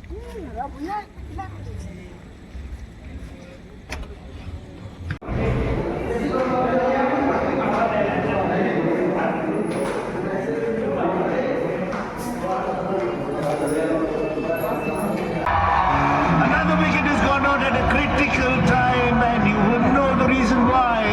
Another wicket has gone out at a critical time, and you will know the reason why.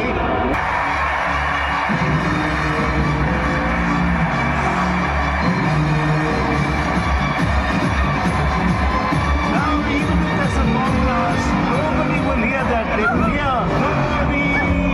Now, even if there's a long loss, nobody will hear that. They will hear Dhoni, Dhoni.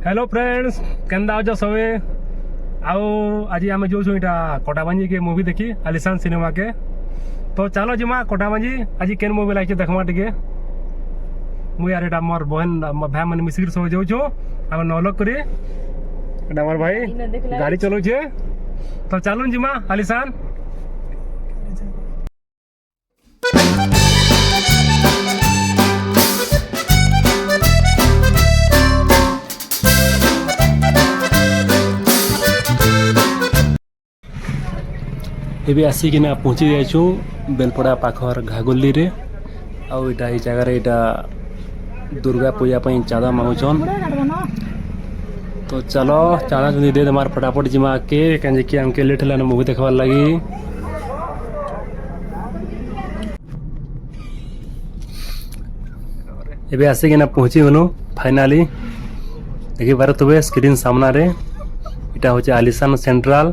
Hello friends केंदा अज सबे आओ आज आम जो इटा कटाबांजी के movie देखी आलिशान सिनेमा के तो चलो जिमा कटाबांजी आज केन मूवी लाइक देखमा टिके मुई यार एटा मोर बहन भाई मन मिसिर सब जाऊ छो हम नौलक करी एटा मोर भाई गाड़ी चलो छे तो चलो जिमा आलिशान एबे आसिकिना पहुँची जाइछु बेलपड़ा पाखर घागुल्ली रे आउ इटा ई जगह रे इटा दुर्गा पूजा पई चाँदा मांगुछन तो चलो चाँदा चुंदी दे मार फटाफट जिमा के कांजे कि हमके लेट हलान मूवी देखबार लगी एबे आसिकिना पहुँची गनु फाइनली देखि बार तबे स्क्रीन सामना रे इटा होचे आलिशान सेंट्रल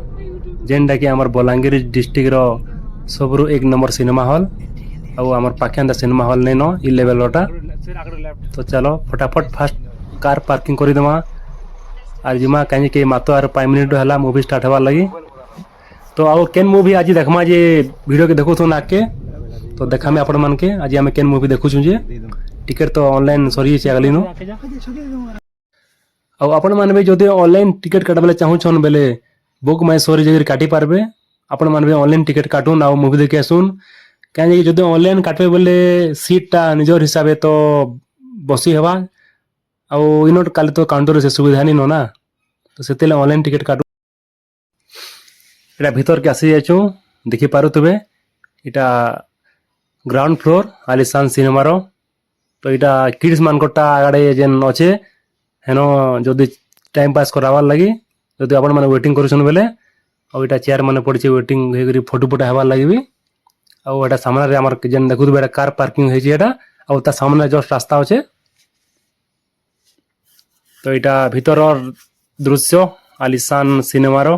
जेनटा कि आमर बलांगीर डिस्ट्रिक्ट रो सबरु एक नंबर सिनेमा हॉल और आमर पाखे सिनेमा हॉल नहीं नो इ लेवल टा तो चलो फटाफट फास्ट कार पार्किंग कर देमा आर जिमा कहीं के मातो आर 5 मिनट हला मूवी स्टार्ट हवा लगी तो आओ केन मूवी आज देखमा जे वीडियो के देखो ना के तो देखा में आपण मन के आज हमें केन मूवी देखु छु जे टिकट तो ऑनलाइन सरी छै अगली नो और आपण मन भी जदि ऑनलाइन टिकट कटबले चाहू छन बेले बुक माय सॉरी जगह काटी पारबे आपण मानबे ऑनलाइन टिकट काटून आ मूवी देखे आसुन कहीं जदि ऑनलाइन काटबे बोले सीट टा निजर हिसाबे तो बसी हेबा आ इनोट काले तो काउंटर से सुविधा नहीं नो ना तो सेतेले ऑनलाइन टिकट काटू एटा भीतर के आसी जाइछु देखि पारु तबे एटा ग्राउंड फ्लोर आलिशान सिनेमा रो तो एटा किड्स मानकोटा आगडे जेन अछि हेनो जदि टाइम पास करावार लगी जदि आपण माने वेटिंग करूछन बेले आ एटा चेयर माने पड़ी छै वेटिंग हेगरी फोटो फोटो हेबार लागि भी आ एटा सामने रे हमर जेन देखु बेटा कार पार्किंग होई छै एटा आ ता सामने जस्ट रास्ता होचे तो एटा भीतर दृश्य आलिशान सिनेमा रो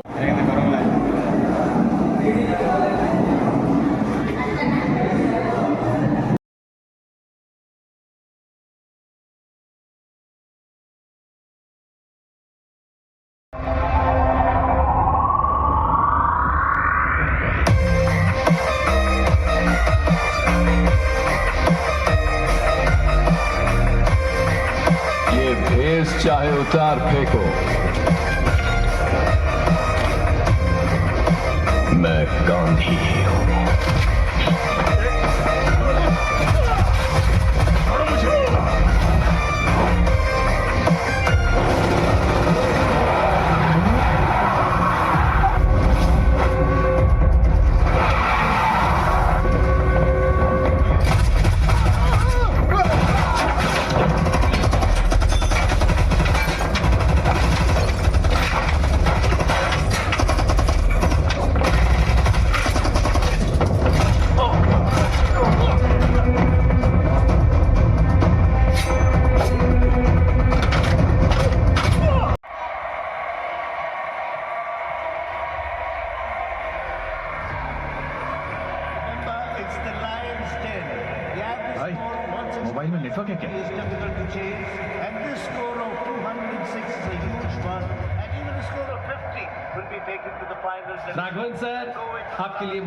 चाहे उतार फेंको मैं गांधी हूं मोबाइल में नेटवर्क है क्या? राघवन सर आपके लिए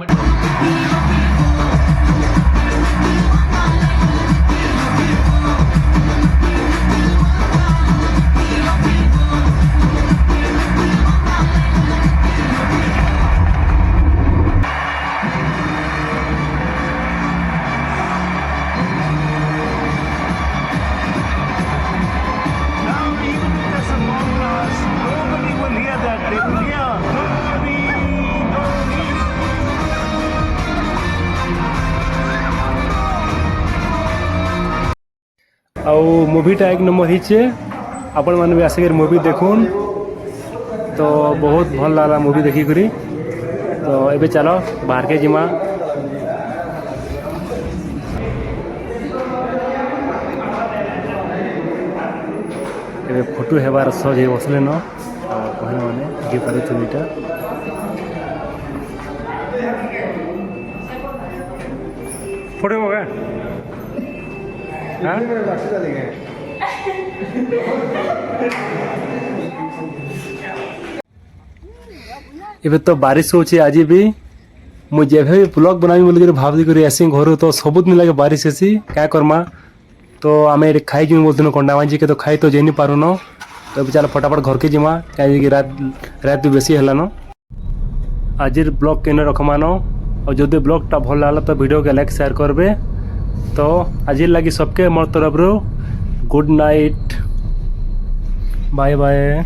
आउ मुवीटा एक नंबर हिचे आपण मैंने भी आसिक मुवी देखुन तो बहुत भल लगा मुवी देखी करी तो एबे चलो बाहर के जिमा एबे फोटो हेबार सज हे बसले न कहले माने देखि पारे छबिटा फोटो हो गया हां एबे तो बारिश होची आज भी मु जेभे भी ब्लॉग बनामी बोल भाबी करी आसी घर तो सबुदिन लगे बारिश हेसी क्या करमा तो आम ये खाई जी बोलते कंडा मांझी के तो खाई तो जानी पारुन तो चल फटाफट घर के जिमा कहीं रात बेसी है आज ब्लॉग के रखमान और जो ब्लॉगटा भल लगा तो वीडियो के लाइक शेयर करबे तो आज लगी सबके मोर तरफ गुड नाइट बाय बाय।